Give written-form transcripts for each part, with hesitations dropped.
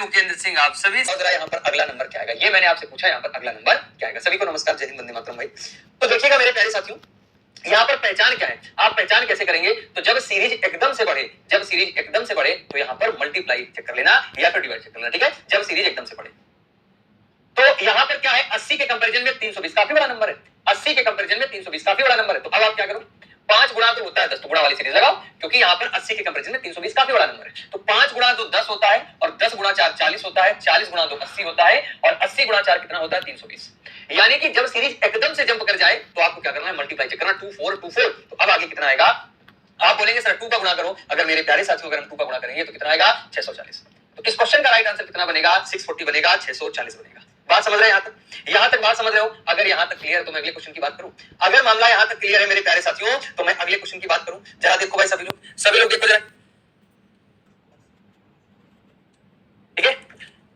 मुकेंद्र सिंह आप सभी। यहाँ पर अगला नंबर क्या आएगा, ये मैंने आपसे पूछा, यहाँ पर अगला नंबर क्या आएगा। सभी को नमस्कार, जय हिंद, वंदे मातरम भाई। तो देखिएगा मेरे प्यारे साथियों, यहाँ पर पहचान क्या है, आप पहचान कैसे करेंगे, तो जब सीरीज एकदम से बढ़े, जब सीरीज एकदम से बढ़े तो यहाँ पर मल्टीप्लाई चेक कर लेना या फिर डिवाइड चेक कर लेना, ठीक है। जब सीरीज एकदम से बढ़े तो यहाँ पर क्या है, 80 के कंपैरिजन में 320 काफी बड़ा नंबर है। 80 के कंपैरिजन में 320 काफी बड़ा नंबर है। तो अब आप क्या करो, 5 गुणा तो होता है 10, तो गुणा वाली सीरीज लगाओ, क्योंकि यहाँ पर 80 के कंपैरिजन में 320 काफी बड़ा नंबर है। तो 5 गुणा 2 10 होता है, और 10 गुणा 4 40 होता है, 40 गुणा 2 80 होता है, और 80 गुणा 4 कितना होता है, 320। यानी कि जब सीरीज एकदम से जंप कर जाए तो आपको क्या करना है, मल्टीप्लाई चेक करना, 2 4 2 4। तो अब आगे कितना आएगा, आप बोलेंगे सर 2 का गुणा करो। अगर मेरे प्यारे साथियों, अगर हम 2 का गुणा करेंगे तो कितना आएगा, 640। तो इस क्वेश्चन का राइट आंसर कितना बनेगा, 640 बनेगा, 640 बनेगा। बात समझ रहे हैं यहां तक बात समझ रहे हो। अगर यहां तक क्लियर तो मैं अगले क्वेश्चन की बात करूं। अगर मामला यहां तक क्लियर है मेरे प्यारे साथियों, तो मैं अगले क्वेश्चन की बात करूं। जरा देखो भाई, सभी लोग देखो जरा, ठीक है।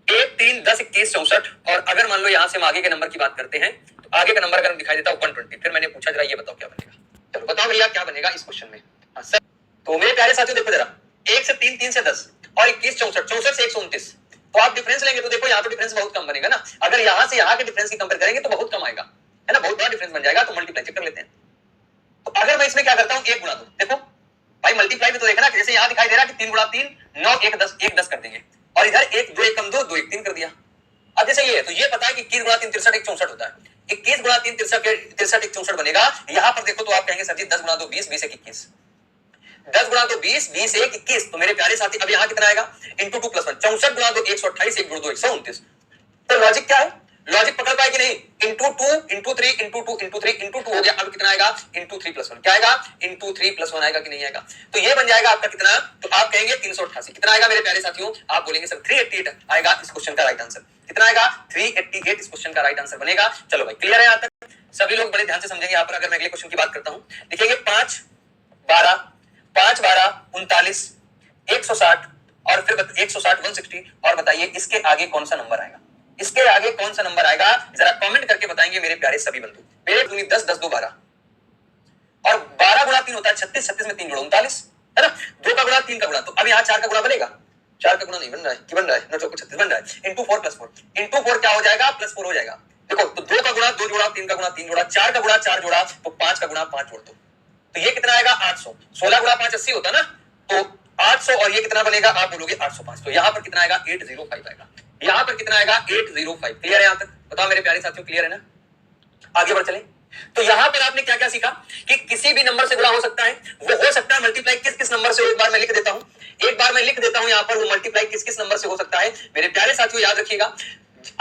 1 3 10 21 64। और अगर मान लो यहां से हम आगे के नंबर की बात करते हैं, तो आगे का नंबर अगर दिखाई देता है 120, फिर मैंने पूछा जरा ये बताओ क्या बनेगा। चलो बताओ भैया क्या बनेगा इस क्वेश्चन में। हाँ सर, तो मेरे प्यारे साथियों देखो जरा, 1 से 3 3 से 10 और 21 64 64 से 129। तो आप डिफरेंस लेंगे तो देखो यहाँ तो डिफरेंस बहुत कम बनेगा ना। अगर यहाँ से यहाँ के डिफरेंस की कंपेयर करेंगे तो बहुत कम आएगा, है ना, बहुत बड़ा डिफरेंस बन जाएगा। तो मल्टीप्लाई चेक कर लेते हैं। तो अगर मैं इसमें क्या करता हूँ, 1 गुणा 2, देखो भाई मल्टीप्लाई में तो देखना, जैसे यहाँ दिखाई दे रहा है कि 3 गुणा 3 9 1 10 1 10 कर देंगे, और इधर 1 2 1 कम 2 2 1 3 कर दिया। अब जैसे ये है तो ये पता है कि 21 गुणा 3 63 1 64 होता है। 21 गुणा 3 63 1 64 बनेगा। यहाँ पर देखो तो आप कहेंगे सर जी 10 गुणा 2 20 20 1 21, 10 गुणा 2 20 20 1 21। तो मेरे प्यारे साथी अब यहाँ कितना आएगा, इंटू 2 प्लस 1 64 गुणा 2 128 1 2 129। तो लॉजिक क्या है, लॉजिक पकड़ पाए कि नहीं, into 2 into 3 into 2 into 3 into 2 हो गया। अब कितना आएगा, इंटू 3 प्लस 1 क्या आएगा, इंटू 3 प्लस 1 आएगा कि नहीं आएगा। तो ये बन जाएगा आपका कितना, तो आप कहेंगे 388। कितना आएगा मेरे प्यारे साथियों, आप बोलेंगे सर 388 आएगा इस क्वेश्चन का राइट आंसर। कितना आएगा, 388 इस क्वेश्चन का राइट आंसर बनेगा। चलो भाई क्लियर है यहाँ तक, सभी लोग बड़े ध्यान से समझेंगे। यहाँ पर अगर मैं अगले क्वेश्चन की बात करता हूँ, लिखेंगे 5 12 5 12 39 160 और फिर 160 160। और बताइए इसके आगे कौन सा नंबर आएगा, इसके आगे कौन सा नंबर आएगा, जरा कमेंट करके बताएंगे मेरे प्यारे सभी बंधु। मेरे 10 10 2 12 और 12 गुणा 3 होता है 36, 36 में 3 गुणा 39, है ना। 2 का गुणा 3 का गुणा, तो अब यहाँ 4 का गुणा बनेगा, 4 का गुणा नहीं बन रहा है, कि बन रहा है ना, 36 बन रहा है। इंटू 4 प्लस 4 इंटू 4 क्या हो जाएगा, प्लस 4 हो जाएगा। देखो तो 2 का गुणा 2 जोड़ा, 3 का गुणा 3 जोड़ा, 4 का गुणा 4 जोड़ा, तो 5 का गुणा 5 जोड़ दो, तो ये कितना आएगा 800। 16 गुणा 5 80 होता ना, तो 800 और ये कितना बनेगा, आप बोलोगे 805। तो यहाँ पर कितना आएगा, 805 आएगा। यहाँ पर कितना आएगा, 805। क्लियर है यहाँ तक, बताओ मेरे प्यारे साथियों क्लियर है ना। आगे बढ़ चले। तो यहाँ पर आपने क्या क्या सीखा कि किसी भी नंबर से गुणा हो सकता है, वो हो सकता है मल्टीप्लाई किस किस नंबर से। एक बार मैं लिख देता हूं, यहाँ पर वो मल्टीप्लाई किस किस नंबर से हो सकता है। मेरे प्यारे साथियों याद रखिएगा,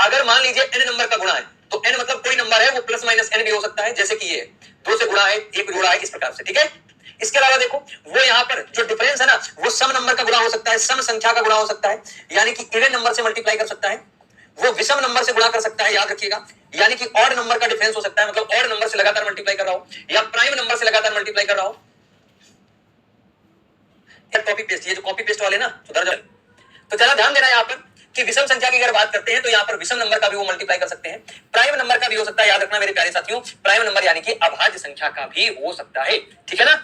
अगर मान लीजिए n नंबर का गुणा है, तो n मतलब कोई नंबर है, वो प्लस माइनस n भी हो सकता है। जैसे कि ये 2 से गुणा है, 1 जोड़ा है, इस प्रकार से, ठीक है। इसके अलावा देखो वो यहाँ पर जो डिफरेंस है ना, वो सम नंबर का गुणा हो सकता है, सम संख्या का गुणा हो सकता है, यानी कि इवन नंबर से मल्टीप्लाई कर सकता है, वो विषम नंबर से गुणा कर सकता है, याद रखिएगा। यानी कि ऑड नंबर का डिफरेंस हो सकता है, मतलब ऑड नंबर से लगातार मल्टीप्लाई कर रहा हो, या प्राइम नंबर से लगातार मल्टीप्लाई कर रहा हो। कॉपी पेस्ट, ये जो कॉपी पेस्ट वाले ना सुधर जाए। तो जरा ध्यान देना यहाँ पर कि विषम संख्या की अगर बात करते हैं तो यहाँ पर विषम नंबर का भी वो मल्टीप्लाई कर सकते हैं, प्राइम नंबर का भी हो सकता है। याद रखना मेरे प्यारे साथियों, प्राइम नंबर यानी कि अभाज्य संख्या का भी हो सकता है, ठीक है ना।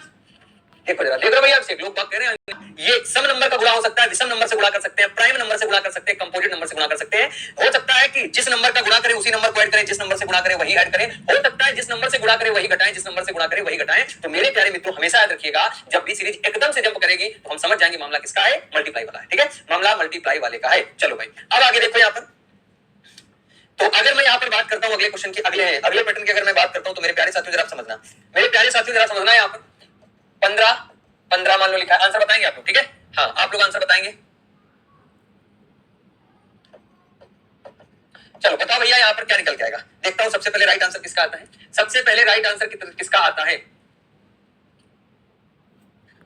देखो जरा, देख रहे भैया, आपसे लोग बात कर रहे हैं, ये सम नंबर का गुणा हो सकता है, विषम नंबर से गुणा कर सकते हैं, प्राइम नंबर से गुणा कर सकते हैं, कंपोजिट नंबर से गुणा कर सकते हैं। हो सकता है कि जिस नंबर का गुणा करें उसी नंबर को ऐड करें, जिस नंबर से गुणा करें वही ऐड करें। हो सकता है जिस नंबर से गुणा करें वही घटाएं, जिस नंबर से गुणा करें वही घटाएं। तो मेरे प्यारे मित्रों हमेशा याद रखिएगा, जब भी सीरीज एकदम से जंप करेगी तो हम समझ जाएंगे मामला किसका है, मल्टीप्लाई वाला है, ठीक है, मामला मल्टीप्लाई वाले का है। चलो भाई अब आगे देखो यहाँ पर। तो अगर मैं यहाँ पर बात करता हूँ अगले क्वेश्चन की, अगले पैटर्न की अगर मैं बात करता हूँ, तो मेरे प्यारे साथियों जरा समझना, मेरे प्यारे साथियों जरा समझना, यहाँ पर 15 मान लो लिखा है। आंसर बताएंगे आप लोग, ठीक है, हाँ आप लोग आंसर बताएंगे। चलो बताओ भैया यहाँ पर क्या निकल के आएगा, देखता हूं सबसे पहले राइट आंसर किसका आता है। सबसे पहले राइट आंसर किसका आता है,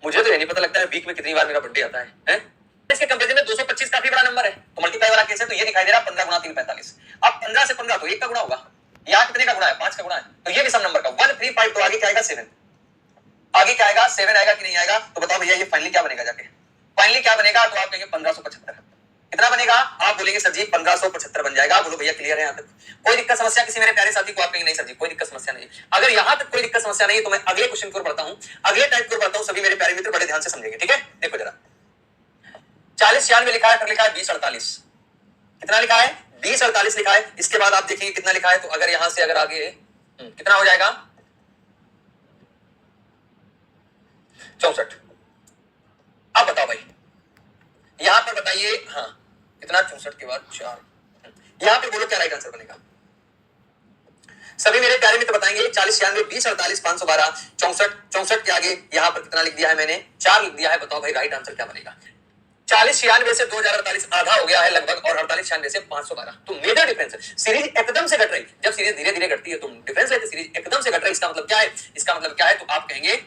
मुझे तो ये नहीं पता लगता है वीक में कितनी बार मेरा बर्थडे आता है? इसके कंपेरिजन में 225 काफी बड़ा नंबर है, तो मल्टीप्लाई वाला केस है। तो ये दिखाई दे रहा है 15 गुणा 3 45। अब 15 से 15 तो 1 का गुणा होगा, यहाँ कितने का गुणा है, 5 का गुणा है, तो ये भी सम नंबर का 135। तो आगे क्या आएगा 7, आगे क्या आएगा 7 आएगा कि नहीं आएगा। तो बताओ भैया ये फाइनली क्या बनेगा, जाके फाइनली क्या बनेगा। तो आप कहेंगे 1575। कितना बनेगा, आप बोलेंगे सर जी 1575 बन जाएगा। बोलो भैया क्लियर है यहाँ तक, कोई दिक्कत समस्या किसी मेरे प्यारे साथी को। आप कहेंगे नहीं सर जी कोई दिक्कत समस्या नहीं। अगर यहाँ तक कोई दिक्कत समस्या नहीं है तो मैं अगले क्वेश्चन की ओर बढ़ता हूँ, अगले टाइप की ओर बढ़ता हूँ। सभी मेरे प्यारे मित्र बड़े ध्यान से समझेंगे, ठीक है। देखो जरा 40 96 लिखा है, फिर लिखा है 20 48। कितना लिखा है 2048 लिखा है। इसके बाद आप देखिए कितना लिखा है, तो अगर यहां से अगर आगे कितना हो जाएगा 64। अब बताओ भाई यहां पर बताइए, हाँ कितना 64 के बाद 4, यहां पे बोलो क्या राइट आंसर बनेगा। सभी मेरे प्यारे मित्र बताएंगे 40 96 20 48 512 64 64 के आगे यहां पर कितना लिख दिया है मैंने 4 लिख दिया है। बताओ भाई राइट आंसर क्या बनेगा। 40 96 से 2048 आधा हो गया है लगभग, और 48 96 से 512। तो मेजर डिफरेंस है, सीरीज एकदम से घट रही। जब सीरीज धीरे धीरे घटती है तो डिफरेंस लेते, सीरीज एकदम से घट रही। इसका मतलब क्या है, इसका मतलब क्या है, तो आप कहेंगे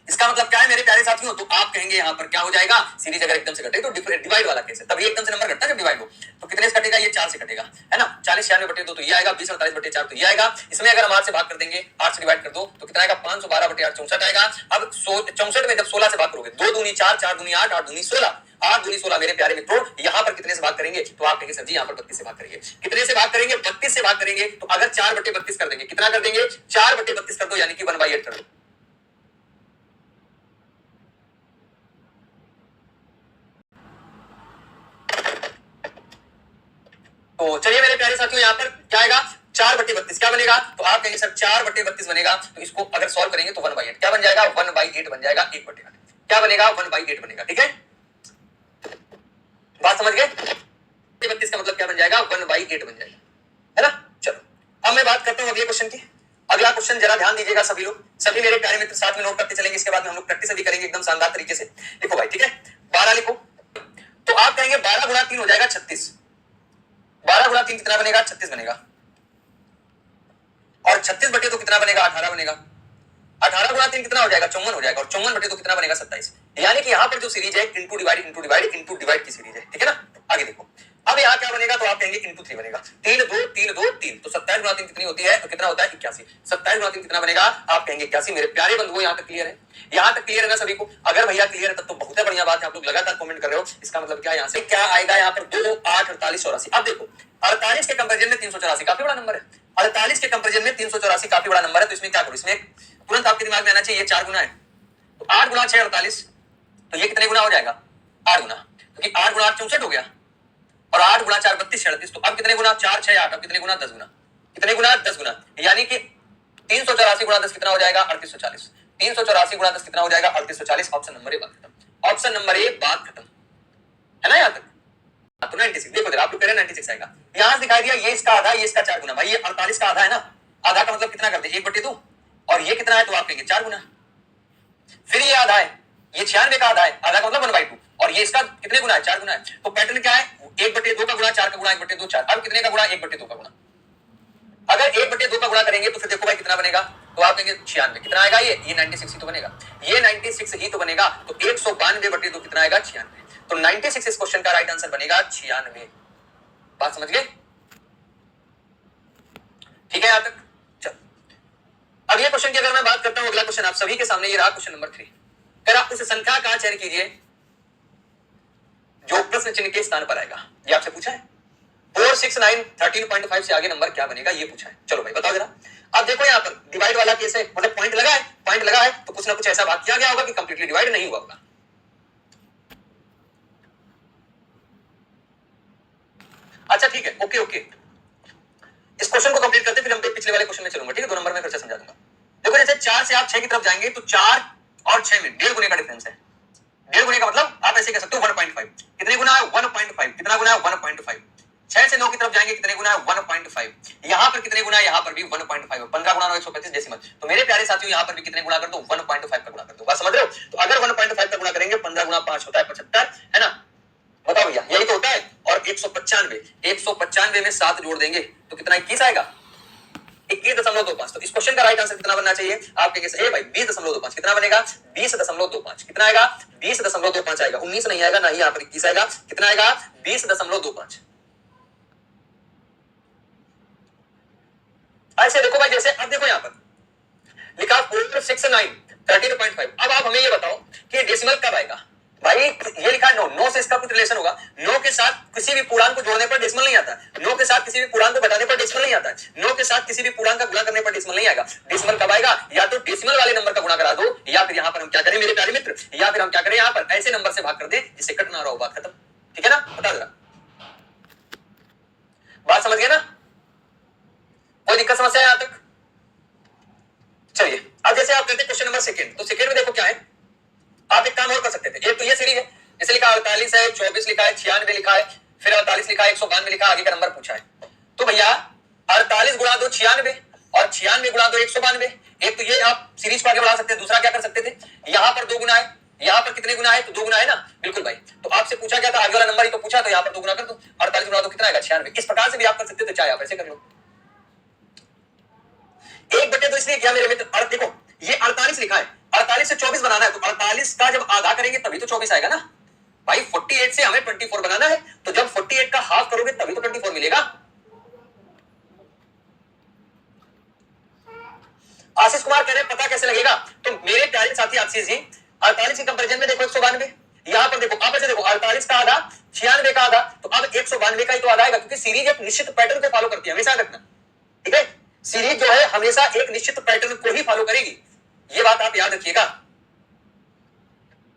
इसका मतलब क्या है मेरे प्यारे साथियों, तो आप कहेंगे यहां पर क्या हो जाएगा, सीरीज अगर एकदम से घटे तो डिवाइड वाला केस है, तभी एकदम से नंबर घटता है जब डिवाइड हो। तो कितने से घटेगा, ये 4 से घटेगा, है ना। 40 96 बटे 2 तो ये आएगा, 20 48 बटे 4 तो ये आएगा। इसमें अगर हम 8 से भाग कर देंगे, 8 से डिवाइड कर दो तो कितना आएगा 512 बटे 8 64 आएगा। अब 64 में जब 16 से भाग करोगे, 2 दूनी 4 4 दूनी 8 8 दूनी 16 8 दूनी 16 मेरे प्यारे मित्रों, यहां पर कितने से भाग करेंगे, तो आप कहेंगे सर जी यहां पर 32 से भाग करेंगे। कितने से भाग करेंगे, 32 से भाग करेंगे। तो अगर 4 बटे 32 कर देंगे, कितना कर देंगे 4 बटे 32 कर दो, यानी कि 1/8 कर दो। तो चलिए मेरे प्यारे साथियों यहां पर क्या आएगा 4 बटे 32 क्या बनेगा, तो आप कहेंगे सर 4 बटे 32 बनेगा। तो इसको अगर सॉल्व करेंगे तो 1/8 क्या बन जाएगा, 1/8 बन जाएगा, 1 बटे 8 क्या बनेगा 1/8 बनेगा। ठीक है, बात समझ गए। 32 का मतलब क्या बन जाएगा 1/8 बन जाएगा, है ना। चलो अब मैं बात करता हूं अगले क्वेश्चन की। अगला क्वेश्चन जरा ध्यान दीजिएगा सभी लोग, सभी मेरे प्यारे मित्र साथ में नोट करते चलेंगे। इसके बाद में हम लोग प्रैक्टिस भी करेंगे एकदम शानदार तरीके से। लिखो भाई, ठीक है 12 लिखो। तो आप कहेंगे 12 गुणा 3 हो जाएगा 36। 12 गुणा 3 कितना बनेगा 36 बनेगा, और 36 बटे 2 कितना बनेगा 18 बनेगा। 18 गुणा 3 कितना हो जाएगा 54 हो जाएगा, और 54 बटे 2 कितना बनेगा 27। यानी कि यहां पर जो सीरीज है into divide into divide into divide की सीरीज है, ठीक है ना। आगे देखो अब यहां क्या बनेगा, तो आप कहेंगे इंटू 3 बनेगा। 3 2 3 2 3 तो 27 गुणा 3 कितनी होती है, तो कितना होता है 81। 27 गुणा 3 कितना बनेगा, आप कहेंगे 81। मेरे प्यारे बंधुओं यहां तक क्लियर है, यहां तक क्लियर है ना सभी को। अगर भैया क्लियर है तब तो बहुत है बढ़िया बात है, आप लोग लगातार कमेंट कर रहे हो। इसका मतलब क्या, यहां से क्या आएगा, यहां पर 2 8 48 84। अब देखो 48 के कंपैरिजन में 384 काफी बड़ा नंबर है। 48 के कंपैरिजन में 384 काफी बड़ा नंबर है। तो इसमें क्या करो, इसमें तुरंत आपके दिमाग में आना चाहिए 4 गुना है, तो 8 गुना 6 48, तो ये कितने गुना हो जाएगा 8 गुना, क्योंकि 8 गुना 8 64 हो गया, और 8 गुना 4 32 36। तो अब कितने गुना 4 6 8, अब कितने गुना 10 गुना, कितने गुना 10 गुना, यानी कि 384 गुना 10 कितना हो जाएगा 3840। 384 गुना 10 कितना हो जाएगा 3840। ऑप्शन नंबर ए बात खत्म, ऑप्शन नंबर ए बात खत्म, है ना यहां तक। तो 96 देखो जरा, आप लोग कह रहे हैं 96 आएगा, यहां से दिखाई दिया ये इसका आधा ये इसका 4 गुना। भाई ये 48 का आधा है ना, आधा का मतलब कितना करते हैं 1/2, और ये कितना है तो आप कहेंगे 4 गुना। फिर ये आधा है, ये 96 का आधा है, आधा का मतलब 1/2, और ये इसका कितने गुना है 4 गुना है। तो पैटर्न क्या है 1/2 का गुणा 4 का गुणा 1/2 4। अब कितने का गुणा 1/2 का गुणा, अगर 1/2 का गुणा करेंगे तो फिर देखो भाई कितना बनेगा, तो आप कहेंगे 96 कितना आएगा, ये 96 ही तो बनेगा, ये 96 ही तो बनेगा। तो 192/2 कितना आएगा 96। तो 96 इस क्वेश्चन का राइट आंसर बनेगा 96। बात समझ गए, ठीक है यहां तक। चल अगले क्वेश्चन की अगर मैं बात करता हूं, अगला क्वेश्चन आप सभी के सामने ये रहा, क्वेश्चन नंबर 3। फिर आप उस संख्या का चयन कीजिए जो प्रश्न चिन्ह के स्थान पर आएगा। ये आपसे पूछा है 4 6 9 13.5 से आगे नंबर क्या बनेगा, ये पूछा है। चलो भाई बताओ जरा। अब देखो यहां पर डिवाइड वाला केस है, मतलब पॉइंट लगा है, पॉइंट लगा है तो कुछ ना कुछ ऐसा बात किया गया होगा कि कंप्लीटली डिवाइड नहीं हुआ होगा। अच्छा ठीक है, ओके ओके, इस क्वेश्चन को कंप्लीट करते फिर हम पिछले वाले क्वेश्चन में चलूंगा, ठीक है 2 नंबर में फिर से समझा दूंगा। देखो जैसे 4 से आप 6 की तरफ जाएंगे तो 4 और 6 में 1.5 गुने का डिफरेंस है। 1.5 गुने का मतलब आप ऐसे कह सकते हो 1.5। कितने गुना है 1.5, कितना गुना है 1.5। 6 से 9 की तरफ जाएंगे कितने गुना है 1.5। यहां पर कितने गुना है, यहां पर भी 1.5। 15 गुना 9 135 डेसिमल। तो मेरे प्यारे साथियों यहां पर भी कितने गुना कर दो 1.5 का गुणा कर दो। बात समझ रहे हो। तो अगर 1.5 का गुणा करेंगे 15 गुना 5 होता है 75, है ना। बताओ भैया यही तो होता है। और 195 में 7 जोड़ देंगे तो कितना 21 आएगा, 21.25। तो इस क्वेश्चन का राइट आंसर कितना बनना चाहिए, आप कहेंगे ए भाई 20.25। कितना बनेगा 20.25। कितना आएगा 20.25 आएगा, 19 नहीं आएगा, ना ही यहां पर 21 आएगा। कितना आएगा 20.25। ऐसे देखो भाई, जैसे अब देखो यहां पर लिखा 4 6 9 13.5। अब आप हमें ये बताओ कि डेसिमल कब आएगा। भाई ये लिखा है 9 से इसका कुछ रिलेशन होगा। 9 के साथ किसी भी पूर्णांक को जोड़ने पर डेसिमल नहीं आता है। 9 के साथ किसी भी पूर्णांक को घटाने पर डेसिमल नहीं आता है। 9 के साथ किसी भी पूर्णांक का गुणा करने पर डेसिमल नहीं आएगा। डेसिमल कब आएगा, या तो डेसिमल वाले नंबर का गुणा करा दो, या फिर यहां पर हम क्या करें मेरे प्यारे मित्र, या फिर हम क्या करें यहां पर ऐसे नंबर से भाग कर दे जिससे कट ना रहा हो। बात खत्म, ठीक है ना। बता जरा नंबर सेकंड, तो सेकंड में देखो क्या है, आप एक काम और कर सकते थे, एक तो ये सीरीज है, इसे लिखा 48 है, 24 लिखा है, 96 लिखा है, फिर 48 लिखा है, 192 लिखा है, आगे का नंबर पूछा है। तो भैया 48 गुणा 2 96 और 96 गुणा 2 192, एक तो ये आप सीरीज को आगे बढ़ा सकते हैं। दूसरा क्या कर सकते थे, यहां पर 2 गुना है, यहां पर कितने गुना है, तो 2 गुना है ना, बिल्कुल भाई। तो आपसे पूछा क्या था, आगे वाला नंबर ही तो पूछा, तो यहां पर 2 गुना कर दो, 48 गुणा 2 कितना आएगा 96। इस प्रकार से भी आप कर सकते थे, चाहे आप ऐसे कर लो। 1/2 इसलिए क्या मेरे मित्र, और देखो ये 48 लिखा है, 48 से 24 बनाना है, तो 48 का जब आधा करेंगे तभी तो 24 आएगा ना भाई। 48 से हमें 24 बनाना है, तो जब 48 का हाफ करोगे तभी तो 24 मिलेगा। आशीष कुमार कह रहे हैं पता कैसे लगेगा, तो मेरे प्यारे साथी आशीष जी, 48 के कंपैरिजन में देखो 192, यहां पर देखो आप ऐसे देखो 48 का आधा 96 का आधा, तो अब 192 का ही तो आधा आएगा, क्योंकि सीरीज एक निश्चित पैटर्न को फॉलो करती है, हमेशा रखना, ठीक है। सीरीज जो है हमेशा एक निश्चित पैटर्न को ही फॉलो करेगी, ये बात आप याद रखिएगा।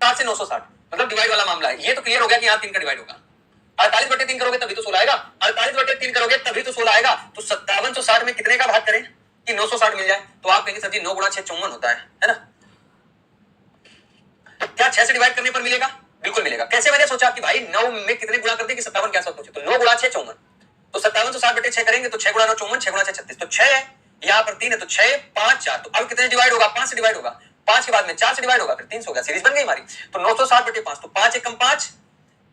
7 से 960 मतलब डिवाइड वाला मामला है, ये तो क्लियर हो गया कि यहां 3 का डिवाइड होगा। 48/3 करोगे तभी तो 16 आएगा, 48/3 करोगे तभी तो 16 आएगा। तो 5760 में कितने का भाग करें कि 960 मिल जाए, तो आप कहेंगे सर जी 9 गुणा 6 54 होता है ना। क्या 6 से डिवाइड करने पर मिलेगा, बिल्कुल मिलेगा। कैसे, मैंने सोचा कि भाई 9 में कितने गुणा करते कि 57 क्या पहुंचे, तो 9 गुणा 6 54, तो 5760/6 करेंगे तो 6 गुणा 9 54, 6 गुणा 6 36, तो 6 है, यहां पर 3 है, तो 6 5 4, तो अब कितने डिवाइड होगा, 5 से डिवाइड होगा, 5 के बाद में 4 से डिवाइड होगा, फिर 3 से होगा, सीरीज बन गई हमारी। तो 960/5, तो 5 एकम 5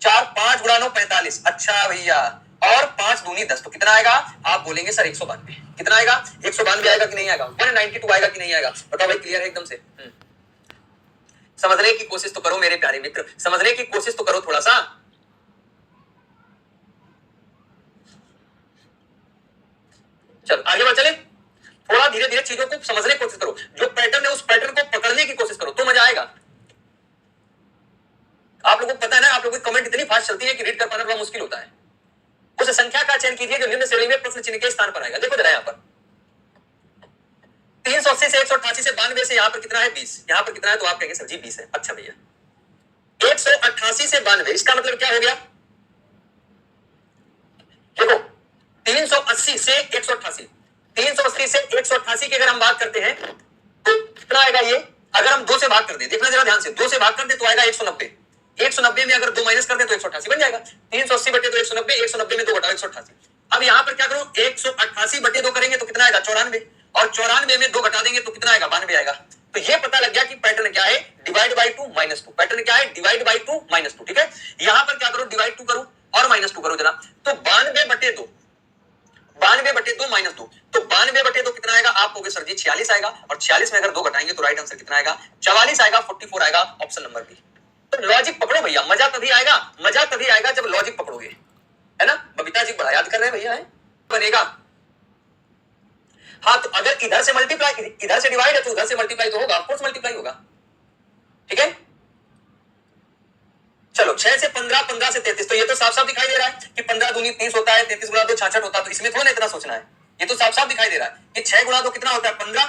4, 5 गुणा 9 45, अच्छा भैया, और 5 दूनी 10, तो कितना आएगा, आप बोलेंगे सर 192, कितना आएगा 192 आएगा कि नहीं आएगा, 192 आएगा कि नहीं आएगा, बताओ भाई, क्लियर है एकदम से। समझने की कोशिश तो करो मेरे प्यारे मित्र, समझने की कोशिश तो करो थोड़ा सा। चलो आगे बढ़ चले, थोड़ा धीरे धीरे चीजों को समझने की कोशिश करो, जो पैटर्न है उस पैटर्न को पकड़ने की कोशिश करो, तो मजा आएगा। आप लोगों को पता है ना, आप लोगों की कमेंट इतनी फास्ट चलती है कि रीड कर पाना बड़ा मुश्किल होता है। उस संख्या का चयन कीजिए जो निम्न श्रेणी में प्रश्न चिन्ह के स्थान पर आएगा। देखो जरा, यहां पर 380 से 188 से 92 से यहां पर कितना है 20, यहां पर कितना है, तो आप कहेंगे सर जी 20 है। अच्छा भैया 188 से 92, इसका मतलब क्या हो गया, देखो 380 से 188, 380 से 188 की अगर हम बात करते हैं तो कितना आएगा ये, अगर हम 2 से भाग कर दें, देखना जरा ध्यान से, 2 से भाग कर दें तो आएगा 190, 190 में अगर 2 माइनस कर दें तो 188 बन जाएगा। 380/2 190, 190 में 2 घटाओ 188। अब यहां पर क्या करो, 188/2 करेंगे तो कितना आएगा 94, और 94 में 2 घटा देंगे तो कितना आएगा 92 आएगा। तो ये पता लग गया कि पैटर्न क्या है, डिवाइड बाई 2 माइनस 2, पैटर्न क्या है, डिवाइड बाई 2 माइनस 2, ठीक है। यहां पर क्या करो, डिवाइड 2 करो और माइनस 2 करो जरा, तो 92/2, 92/2 माइनस 2, तो 92/2 कितना आएगा, आप कहोगे सर जी 46 आएगा, और 46 में अगर 2 घटाएंगे तो राइट आंसर कितना आएगा 44 आएगा, 44 आएगा, ऑप्शन नंबर बी। तो लॉजिक पकड़ो भैया, मजा तभी आएगा, मजा तभी आएगा जब लॉजिक पकड़ोगे, है ना। बबीता जी बड़ा याद कर रहे हैं भैया, है बनेगा। हाँ, तो अगर इधर से मल्टीप्लाई, इधर से डिवाइड है तो उधर से मल्टीप्लाई तो होगा, ऑफ कोर्स मल्टीप्लाई होगा, ठीक है। चलो 6 से 15, 15 से 33, तो ये तो साफ साफ दिखाई दे रहा है कि 15 दूनी 30 होता है, 33 गुणा 2 66 होता है, तो इसमें थोड़ा ना इतना सोचना है, ये तो साफ साफ दिखाई दे रहा है कि 6 गुणा 2 कितना होता है 15।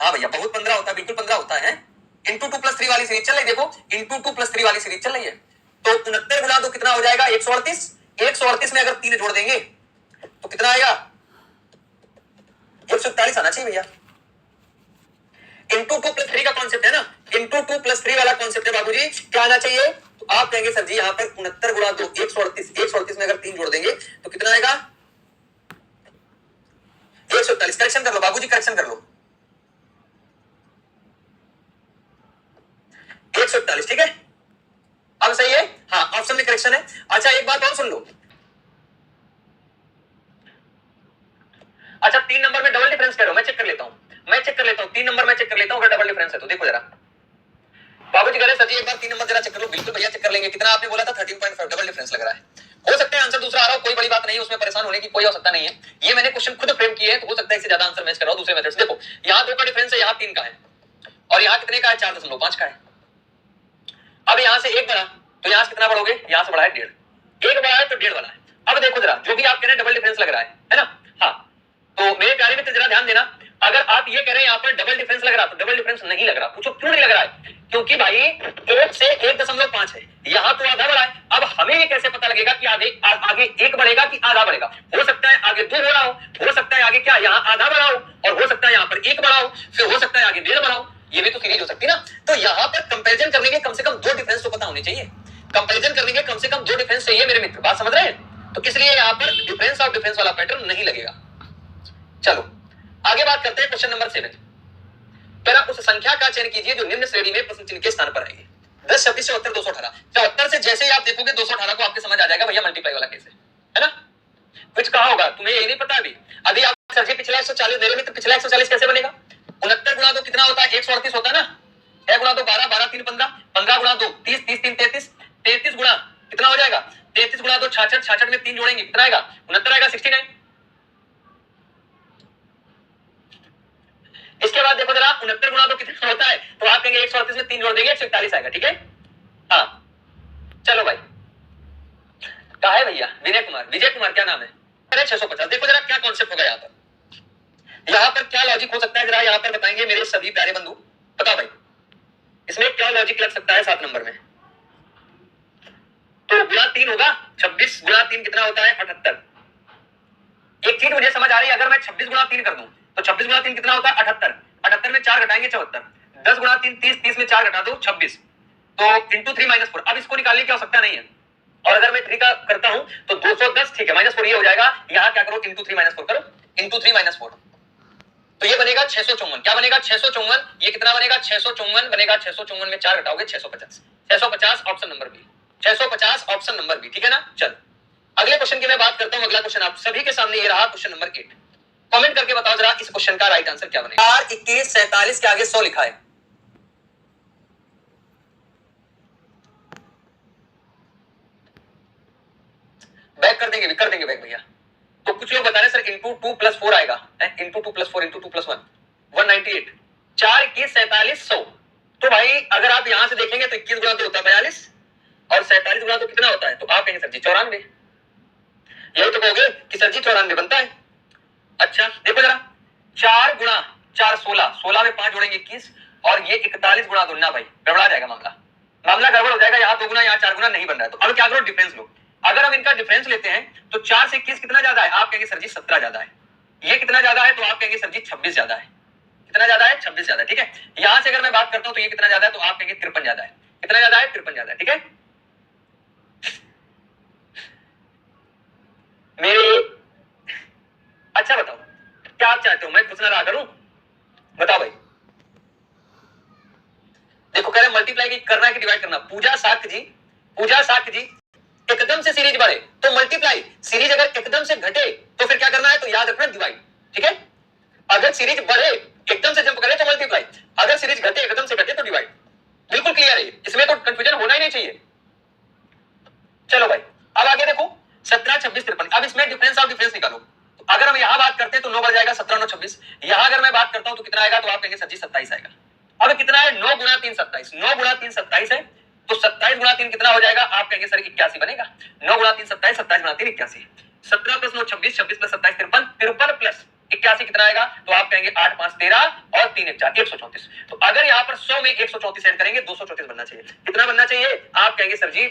हाँ भैया बहुत 15 होता है, बिल्कुल 15 होता है। इंटू 2 + 3 वाली सीरीज चल रही है, देखो इंटू 2 + 3 वाली सीरीज चल रही है, तो 69 गुणा 2 कितना हो जाएगा 138, 138 में अगर 3 जोड़ देंगे तो कितना आएगा 141 आना चाहिए भैया। इंटू 2 + 3 का कॉन्सेप्ट है ना, इंटू 2 + 3 वाला कॉन्सेप्ट है बाबूजी, क्या आना चाहिए, तो आप कहेंगे सर जी यहां पर 69 गुणा 2 138, 138 में अगर 3 जोड़ देंगे तो कितना आएगा 141। करेक्शन कर लो बाबूजी, करेक्शन कर लो 141, ठीक है। अब सही है, हाँ ऑप्शन में करेक्शन है। अच्छा एक बात और सुन लो, अच्छा 3 नंबर में डबल डिफरेंस कह रहे हो, मैं चेक कर लेता हूं, 3 नंबर मैं चेक कर लेता हूं, अगर डबल डिफरेंस है तो देखो जरा। बाबूजी कह रहे सर जी एक बार 3 नंबर जरा चेक कर लो, बिल्कुल भैया चेक कर लेंगे। कितना आपने बोला था 13.5, डबल डिफरेंस लग रहा है, हो सकता है आंसर दूसरा आ रहा हो, कोई बड़ी बात नहीं है, उसमें परेशान होने की कोई आवश्यकता नहीं है। ये मैंने क्वेश्चन खुद फ्रेम किए हैं, तो हो सकता है इससे ज्यादा आंसर मैच कर रहा हूं दूसरे मेथड से। देखो यहां 2 का डिफरेंस है, यहां 3 का है, और यहां कितने का है 4.5 का है। अब यहां से 1 बढ़ा तो यहां से कितना बढ़ोगे, यहां से बढ़ा है 1.5, 1 बढ़ा है तो 1.5 बढ़ा है। अब देखो जरा, जो भी आप कह रहे हैं डबल डिफरेंस लग रहा है ना। हाँ तो मेरे प्यारे मित्र जरा ध्यान देना, अगर आप ये कह रहे हैं यहाँ पर डबल डिफरेंस लग रहा, तो डबल डिफरेंस नहीं लग रहा। पूछो क्यों नहीं लग रहा है, क्योंकि भाई 1 से 1.5 है, यहाँ तो आधा बढ़ा है। अब हमें ये कैसे पता लगेगा कि आगे 1 बढ़ेगा कि आधा बढ़ेगा, हो सकता है आगे 2 हो रहा हो सकता है आगे क्या यहाँ आधा बढ़ा हो, और हो सकता है यहाँ पर 1 बढ़ा हो, फिर हो सकता है आगे 1.5 बढ़ा हो। ये भी तो सीरीज हो सकती है ना। तो यहाँ पर कंपैरिजन करने के कम से कम दो डिफरेंस तो पता होने चाहिए, कंपैरिजन करने के कम से कम दो डिफरेंस चाहिए मेरे मित्र, बात समझ रहे हैं। तो इसलिए यहाँ पर डिफरेंस और डिफरेंस वाला पैटर्न नहीं लगेगा। चलो आगे बात करते हैं क्वेश्चन नंबर 7। पहला उस संख्या का चयन कीजिए जो निम्न श्रेणी में प्रश्न चिन्ह के स्थान पर आएगी। 10, 26, 74, 218। 74 से जैसे ही आप देखोगे 218 को आपके समझ आ जाएगा भैया मल्टीप्लाई वाला केस है ना। कुछ कहा होगा तुम्हें यही नहीं पता अभी आप सर जी पिछला 140 मेरे मित्र पिछला 140 कैसे बनेगा? 69 गुणा 2 कितना होता है? 138 होता है ना। 6 गुणा 2 12, 12 3 15, 15 गुणा 2 30, 30 3 33, 33 गुणा कितना हो जाएगा? 33 गुणा 2 66, 66 में 3 जोड़ेंगे कितना आएगा? 69 आएगा, 69। इसके बाद देखो जरा 69 गुणा 2 कितना होता है? तो आप कहेंगे 138 में 3 जोड़ देंगे 141 आएगा, ठीक है। हाँ चलो भाई कहा है भैया? विजय कुमार, विजय कुमार क्या नाम है? 650। देखो जरा क्या कॉन्सेप्ट होगा यहाँ पर क्या लॉजिक हो सकता है जरा यहाँ पर बताएंगे मेरे सभी प्यारे बंधु, बताओ भाई इसमें क्या लॉजिक लग सकता है 7 नंबर में? तो गुणा 3 होगा, 26 गुणा 3 कितना होता है? 78। एक चीज मुझे समझ आ रही है, अगर मैं 26 गुणा 3 कर दूं तो 26 गुणा 3 कितना होता है? 78। 78 में 4 घटाएंगे 74, 10 गुणा 3 30, 30 में 4 घटा दो 26, तो इंटू 3 माइनस 4। अब इसको निकालने की आवश्यकता नहीं है, और अगर मैं 3 का करता हूं तो 210, ठीक है, माइनस 4 ये हो जाएगा। यहां क्या करो? इंटू 3 माइनस 4 करो, इंटू 3 माइनस 4, तो ये बनेगा 654। क्या बनेगा? 654। ये कितना बनेगा? 654 बनेगा। 654 में 4 घटाओगे 650, 650 option number B, 650 option number B, ठीक है ना। चल अगले क्वेश्चन की मैं बात करता हूं। अगला क्वेश्चन आप सभी के सामने ये रहा, क्वेश्चन नंबर 8। कमेंट करके बताओ जरा इस क्वेश्चन का राइट आंसर क्या बनेगा। 4 21 47 के आगे 100 लिखा है, बैक कर देंगे, कर देंगे बैक भैया। तो कुछ लोग बता रहे सर इंटू 2 प्लस 4 आएगा, इंटू 2 प्लस 4 इंटू 2 प्लस 1 198। 4 21 47 100। तो भाई अगर आप यहां से देखेंगे तो 21 गुणा 2 होता है 42, और 47 गुणा 2 कितना होता है? तो आप कहेंगे सर जी 94। यही तो कहोगे कि सर जी 94 बनता है। अच्छा देखो जरा 4 गुणा 4 16, 16 में 5 जोड़ेंगे 21, और ये 41 गुणा 2 ना भाई गड़बड़ा जाएगा मामला, मामला गड़बड़ हो जाएगा। यहाँ 2 गुना यहाँ 4 गुना नहीं बन रहा है। तो अब क्या करो? डिफरेंस लो। अगर हम इनका डिफरेंस लेते हैं तो 4 से 21 कितना ज्यादा है? आप कहेंगे सर जी 17 ज्यादा है। ये कितना ज्यादा है? तो आप कहेंगे सर जी 26 ज्यादा है। कितना ज्यादा है? 26 ज्यादा है, ठीक है। यहां से अगर मैं बात करता हूं तो ये कितना ज्यादा है? तो आप कहेंगे 53 ज्यादा है। कितना ज्यादा है? 53 ज्यादा है, ठीक है। मेरे अच्छा बताओ क्या आप चाहते हो मैं कुछ ना रहा करूं? बताओ भाई। देखो कह रहे मल्टीप्लाई की करना है कि डिवाइड करना? पूजा साक्य जी, पूजा साक्य जी, एकदम से सीरीज बढ़े तो मल्टीप्लाई, सीरीज अगर एकदम से घटे तो फिर क्या करना है? तो याद रखना डिवाइड, ठीक है। अगर सीरीज बढ़े एकदम से जंप करे तो मल्टीप्लाई, अगर सीरीज घटे एकदम से घटे तो डिवाइड। बिल्कुल क्लियर है, इसमें तो कंफ्यूजन होना ही नहीं चाहिए। चलो भाई अब आगे देखो 17 26 53। अब इसमें डिफरेंस ऑफ डिफरेंस निकालो। तो अगर हम यहां बात करते हैं तो 9 बढ़ जाएगा, 17 9 26। यहां अगर मैं बात करता हूं तो कितना आएगा? तो आप कहेंगे सर जी 27 आएगा। अब कितना है? 9 गुणा 3 27, 9 गुणा 3 27 है, तो 27 गुणा 3 कितना हो जाएगा? आप कहेंगे सर 81 बनेगा। 9 गुणा 3 27, 27 गुणा 3 81, 17 प्लस 9 26, 26 प्लस 27 53, 53 प्लस 81 कितना आएगा? तो आप कहेंगे 8 5 13 और 3 1 4 134। तो अगर यहाँ पर 100 में 134 ऐड करेंगे 234 बनना चाहिए। कितना बनना चाहिए? आप कहेंगे सर जी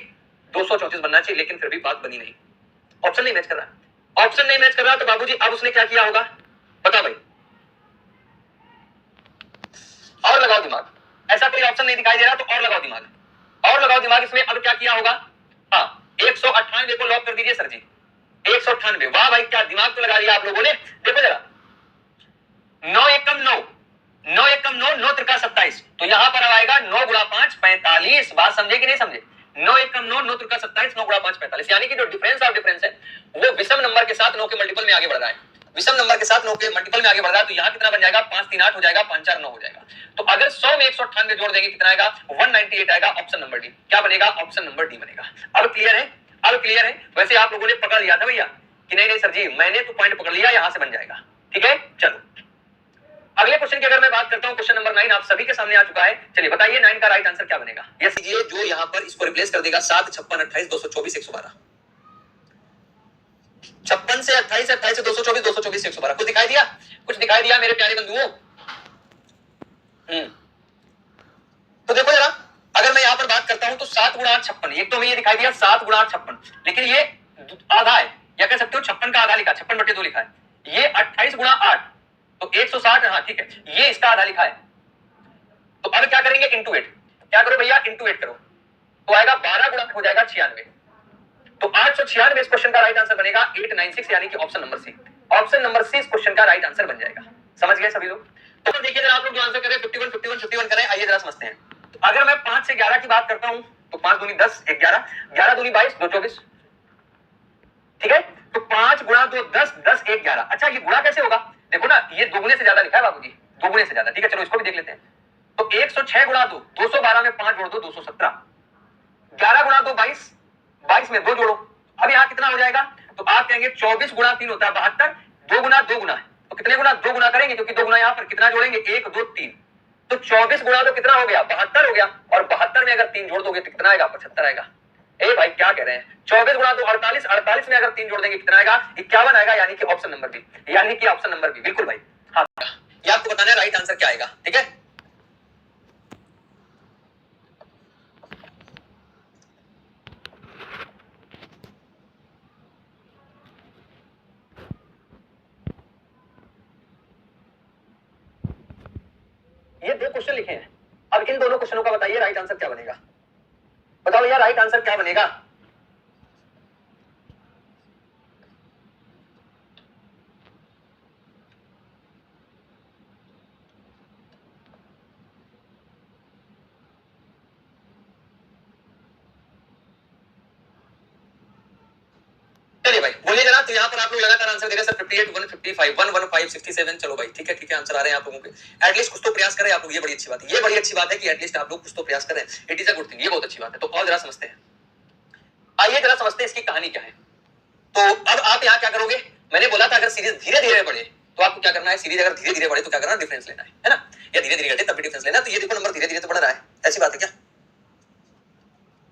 234 बनना चाहिए, लेकिन फिर भी बात बनी नहीं, ऑप्शन नहीं मैच कर रहा, ऑप्शन नहीं मैच कर रहा। तो बाबूजी अब उसने क्या किया होगा बता भाई, और लगाओ दिमाग। ऐसा कोई ऑप्शन नहीं दिखाई दे रहा तो और लगाओ दिमाग, और लगाओ दिमाग। इसमें अब क्या किया होगा? हाँ 198 को लॉक कर दीजिए सर जी, 198। वाह भाई क्या दिमाग तो लगा लिया आप लोगों ने। देखो जरा 9 एकम 9, 9 एकम 9, 9 त्रिका 27। तो यहां पर आएगा 9 गुणा 5 45। बात समझे कि नहीं समझे? 9 एकम 9, 9 त्रिका 27, 9 गुणा 5 45। यानी कि जो डिफरेंस ऑफ डिफरेंस है वो विषम नंबर के साथ 9 के मल्टीपल में आगे बढ़ रहा है, विषम नंबर के साथ 9 के मल्टीपल में आगे बढ़ रहा है। तो यहां कितना बन जाएगा? 5 3 8 हो जाएगा, 5 4 9 हो जाएगा। तो अगर 100 में 198 जोड़ देंगे कितना आएगा? 198 आएगा। ऑप्शन नंबर डी क्या बनेगा? ऑप्शन नंबर डी बनेगा। अब क्लियर है? अब क्लियर है? वैसे आप लोगों ने पकड़ लिया था भैया कि नहीं नहीं सर जी मैंने तो पॉइंट पकड़ लिया, यहां से बन जाएगा, ठीक है। चलो अगले क्वेश्चन की अगर मैं बात करता हूं, क्वेश्चन नंबर 9 आप सभी के सामने आ चुका है। चलिए बताइए 9 का राइट आंसर क्या बनेगा? यस कीजिए जो यहां पर इसको रिप्लेस कर देगा 7 56 28 224 112। 56 से 28, 28 से 224, 224 से 112। कुछ दिखाई दिया? कुछ दिखाई दिया मेरे प्यारे बंधुओं? तो देखो जरा अगर मैं यहां पर बात करता हूं तो 7 गुणा 8 56। एक तो हमें ये दिखाई दिया 7 गुणा 8 56, लेकिन ये आधा है, या कह सकते हो 56 का आधा लिखा, 56/2 लिखा है। ये 28 गुणा 8 तो 160, हाँ ठीक है, ये इसका आधा लिखा है। तो अब क्या करेंगे, इंटू 8, क्या करो भैया, इंटू 8 करो, तो आएगा 12 गुणा हो जाएगा 96, तो 896 इस क्वेश्चन का राइट आंसर बनेगा 896, यानी कि option number C. Option number C इस क्वेश्चन का राइट आंसर बन जाएगा। समझ गए सभी लोग? तो देखिए जरा आप लोग जो आंसर करें 51 51 51 करें, आइए जरा समझते हैं। तो अगर मैं 5 से 11 की बात करता हूं तो 5 दूनी 10, 11, 11 दूनी 22, 2 24, ठीक है। तो 5 गुणा 2 10, 10 1 11। अच्छा ये गुणा कैसे होगा, देखो ना ये दोगुने से ज्यादा लिखा है बाबूजी, दोगुने से ज्यादा, ठीक है। चलो इसको भी देख लेते हैं। तो 106 गुणा 2 212 में 5 जोड़ दो 217, 11 गुणा 2 22, 22 में 2 जोड़ो, अब यहाँ कितना हो जाएगा, तो आप कहेंगे 24 गुणा 3 होता है 72, 2 गुना 2 गुना है, तो कितने गुना, 2 गुना करेंगे, क्योंकि 2 गुना यहाँ पर कितना जोड़ेंगे, 1 2 3, तो 24 गुणा 2 कितना हो गया, 72 हो गया, और 72 में अगर 3 जोड़ दोगे तो कितना आएगा, 75 आएगा। ए भाई क्या कह रहे हैं, 24 गुणा 2 48, 48 में अगर 3 जोड़ देंगे कितना आएगा, 51 आएगा, यानी कि ऑप्शन नंबर बी, यानी कि ऑप्शन नंबर बी, बिल्कुल भाई। हाँ ये आपको बताना है राइट आंसर क्या आएगा, ठीक है। ये 2 क्वेश्चन लिखे हैं, अब इन दोनों क्वेश्चनों का बताइए राइट आंसर क्या बनेगा, बताओ भैया राइट आंसर क्या बनेगा। चलिए भाई बोलिए जरा, तो यहाँ पर आप लोग लगातार आंसर दे रहे हैं सर, 58 155 115 67, चलो भाई ठीक है आंसर आ रहे हैं आप लोगों के, एटलीस्ट कुछ तो प्रयास करें आप लोग, ये बड़ी अच्छी बात है, ये बड़ी अच्छी बात है कि एटलीस्ट आप लोग कुछ तो प्रयास करें, it is a good thing, ये बहुत अच्छी बात है। तो और जरा समझते हैं, आइए जरा समझते हैं इसकी कहानी क्या है। तो अब आप यहाँ क्या करोगे, मैंने बोला था अगर सीरीज धीरे धीरे बढ़े तो आपको क्या करना है, सीरीज अगर धीरे धीरे बढ़े तो क्या करना, डिफरेंस लेना है ना, या धीरे धीरे घटे तब भी डिफरेंस लेना। तो ये देखो नंबर धीरे धीरे तो बढ़ रहा है, ऐसी बात है क्या।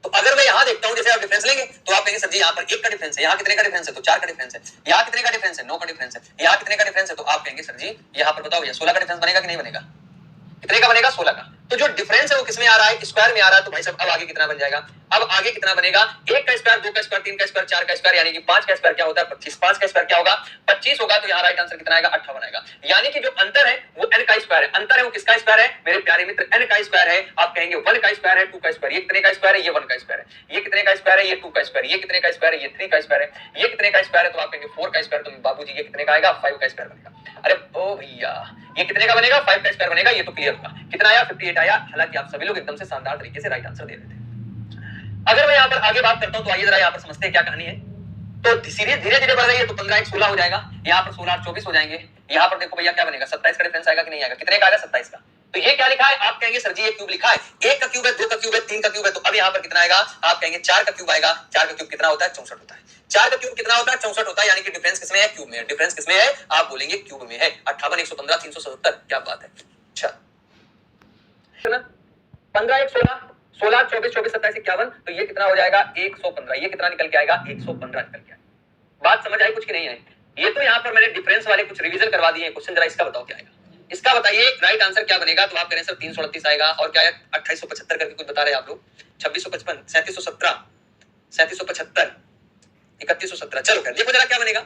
तो अगर मैं यहाँ देखता हूँ, जैसे आप डिफरेंस लेंगे तो आप कहेंगे सर जी यहाँ पर 1 का डिफरेंस है, यहाँ कितने का डिफरेंस है, तो 4 का डिफरेंस है, यहाँ कितने का डिफरेंस है, 9 का डिफरेंस है, यहाँ कितने का डिफरेंस है, तो आप कहेंगे सर जी यहाँ पर बताओ भैया 16 का डिफरेंस बनेगा कि नहीं बनेगा, कितने का बनेगा, 16 का। तो जो डिफरेंस है वो किसमें आ रहा है, स्क्वायर में आ रहा है, तो भाई साहब अब आगे कितना बन जाएगा, अब आगे कितना बनेगा, 1 का स्क्वायर, 2 का स्क्वायर, 3 का स्क्वायर, 4 का स्क्वायर, यानी कि 5 का स्क्वायर क्या होता है, 25, 5 का स्क्वायर क्या होगा, 25 होगा, तो यहाँ राइट आंसर कितना आएगा, 58 आएगा। यानी कि जो अंतर है वो n का स्क्वायर है, अंतर है वो किसका स्क्वायर है, मेरे प्यारे मित्र n का स्क्वायर है। आप कहेंगे 1 का स्क्वायर है, 2 का स्क्वायर, ये कितने का स्क्वायर है, ये 1 का स्क्वायर है, ये कितने का स्क्वायर है, ये 2 का स्क्वायर, ये कितने का स्क्वायर है, ये 3 का स्क्वायर है, ये कितने का स्क्वायर है, तो आप कहेंगे 4 का स्क्वायर, तो बाबूजी ये कितने का आएगा, 5 का स्क्वायर बनेगा। अरे ओ भैया ये कितने का बनेगा, 5 का स्क्वायर बनेगा, ये तो क्लियर होगा, कितना आया, 58 आया। हालांकि आप सभी लोग एकदम से शानदार तरीके से राइट आंसर दे रहे थे। अगर मैं यहाँ पर आगे बात करता हूं तो आइए जरा यहाँ पर समझते हैं क्या कहानी है। तो सीरीज धीरे धीरे बढ़ रही है, तो 15 1 16 हो जाएगा, यहाँ पर 16 24 हो जाएंगे, यहाँ पर देखो भैया क्या बनेगा, 27 का डिफरेंस आएगा कि नहीं आएगा, कितने का आएगा, 27 का। तो ये क्या लिखा है, आप कहेंगे सर जी ये क्यूब लिखा है, 1 का क्यूब है, 2 का क्यूब है, 3 का क्यूब है, तो अब यहाँ पर कितना आएगा, आप कहेंगे 4 का क्यूब आएगा, 4 का क्यूब कितना होता है, 64 होता है, 4 का क्यूब कितना होता है, 64 होता है, यानी कि डिफरेंस किसमें है, क्यूब में है, डिफरेंस किसमें है, आप बोलेंगे क्यूब में है, 58 115 377, क्या बात है। अच्छा 15 1 16 16 24 24 27 51, तो ये कितना हो जाएगा, 115, ये कितना निकल के आएगा, 115 निकल के आएगा। बात समझ आई कुछ की नहीं आई। ये तो यहाँ पर मैंने डिफरेंस वाले कुछ रिवीजन करवा दिए हैं क्वेश्चन, जरा इसका बताओ क्या आएगा, इसका बताइए राइट आंसर क्या बनेगा। तो आप कह रहे हैं सर 338 आएगा, और क्या है 2875 करके कुछ बता रहे हैं आप लोग, 2655 3717 3775 3117, चलो कर देखो जरा क्या बनेगा।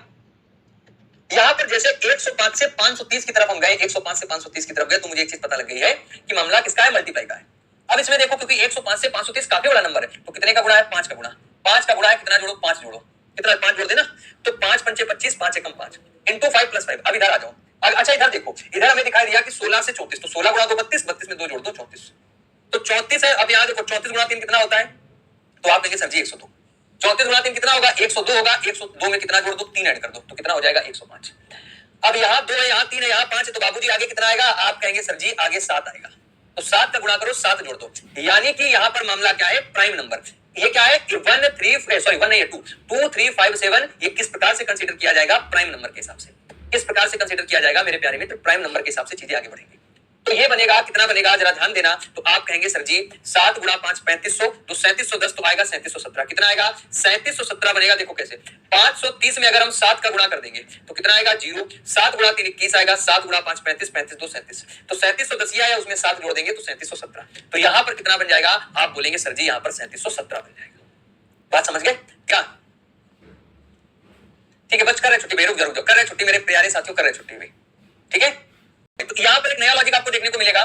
यहाँ पर जैसे 105 से 530 की तरफ हम गए, 105 से 530 की तरफ गए, तो मुझे एक चीज पता लग गई है कि मामला किसका है, मल्टीप्लाई का है। अब इसमें देखो क्योंकि 105 से 530 काफी बड़ा नंबर है, तो कितने का गुणा है, 5 का गुणा, 5 का गुणा है, कितना जोड़ो, 5 जोड़ो, कितना 5 जोड़ देना, तो 5 पंचे 25, 5 एकम 5 इंटू 5 प्लस 5। अब इधर आ जाओ, अच्छा इधर देखो, इधर हमें दिखाई दिया कि 16 से 34, तो 16 गुणा 2 32, 32 में 2 जोड़ दो 34, तो 34 है। अब यहाँ देखो 34 गुणा 3 कितना होता है, तो आप कहेंगे सर जी 102, 34 गुणा 3 कितना होगा, 102 होगा, 102 में कितना जोड़ दो, 3 ऐड कर दो, तो कितना हो जाएगा 105। अब यहाँ 2 है, यहाँ 3 है, यहाँ 5 है, तो बाबूजी आगे कितना आएगा, आप कहेंगे सर जी आगे 7 आएगा, तो 7 का गुणा करो, 7 जोड़ दो, यानी कि यहाँ पर मामला क्या है, प्राइम नंबर। ये क्या है, 1 3 सॉरी 1 नहीं है 2 2 3 5 7, ये किस प्रकार से कंसीडर किया जाएगा, प्राइम नंबर के हिसाब से, किस प्रकार से कंसीडर किया जाएगा मेरे प्यारे मित्र, प्राइम नंबर के हिसाब से चीजें आगे बढ़ेंगी। तो ये बनेगा, कितना बनेगा जरा ध्यान देना, तो आप कहेंगे सर जी 7 गुणा 5 3500, तो 3710 तो आएगा 3717, कितना आएगा 3717 बनेगा। देखो कैसे, 530 में अगर हम 7 का गुणा कर देंगे तो कितना आएगा 0, 7 गुणा 3 21 आएगा, 7 गुणा 5 35, 35 2 37, तो 3710 ही आया, उसमें 7 जोड़ देंगे तो 3717, तो यहाँ पर कितना बन जाएगा, आप बोलेंगे सर जी यहाँ पर 3717 बन जाएगा। बात समझ गए क्या, ठीक है बच कर रहे छुट्टी, रुक जरूर कर रहे छुट्टी, मेरे प्यारे साथियों कर रहे छुट्टी भी, ठीक है। तो यहाँ पर एक नया लॉजिक आपको देखने को मिलेगा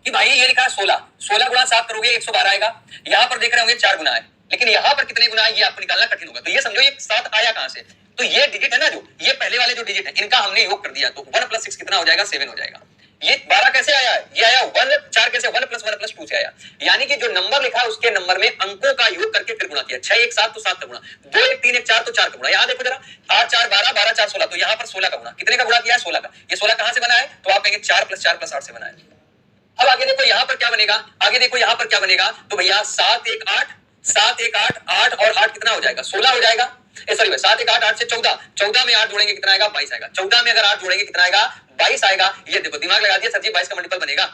कि भाई ये लिखा है 16, 16 गुणा 7 करोगे 112 आएगा। यहां पर देख रहे होंगे 4 गुना है, लेकिन यहां पर कितने गुना है ये आपको निकालना कठिन होगा। तो ये समझो ये 7 आया कहां से, तो ये डिजिट है ना, जो ये पहले वाले जो डिजिट है इनका हमने योग कर दिया, तो 1 + 6 कितना हो जाएगा, 7 हो जाएगा। ये 12 कैसे आया है, ये आया 1, 4 कैसे, 1 + 1 + 2 से आया, यानी कि जो नंबर लिखा है उसके नंबर में अंकों का योग करके फिर गुणा किया। 6 1 7 तो 7 का गुणा, 2 1 3 1 4 तो 4 का गुणा। यहां देखो जरा, 8 4 12, 12 4 16, तो यहां पर 16 का गुणा, कितने का गुणा किया है, 16 का। ये 16 कहां से बना है, तो आप कहेंगे 4 + 4 + 8 से बना है। अब आगे देखो यहां पर क्या बनेगा, आगे देखो यहां पर क्या बनेगा, तो भैया 7 1 8, 7 1 8, 8 और 8 कितना हो जाएगा, 16 हो जाएगा। सॉरी भाई 7 1 8, 8 से 14, 14 में 8 जोड़ेंगे कितना आएगा, 22 आएगा। 14 में अगर 8 जोड़ेंगे कितना आएगा, 22 आएगा। ये देखो दिमाग लगा दिया सर जी 22 का मल्टीपल बनेगा,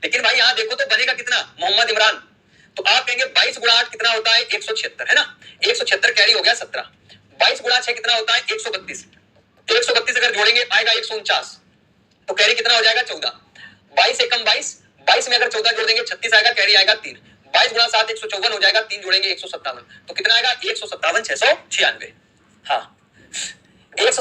लेकिन भाई यहां देखो तो बनेगा कितना, मोहम्मद इमरान। तो आप कहेंगे 22 गुणा 8 कितना होता है, 176 है ना, 176 कैरी हो गया 17। 22 गुणा 6 कितना होता है, 132। 132 अगर जोड़ेंगे आएगा 149, तो कैरी कितना हो जाएगा, 14। 22 एकम 22, 22 में अगर 14 जोड़ देंगे 36 आएगा, कैरी आएगा 3। 22 गुणा 7 154 हो जाएगा, 3 जोड़ेंगे 157, तो कितना आएगा, 157 696। हाँ 1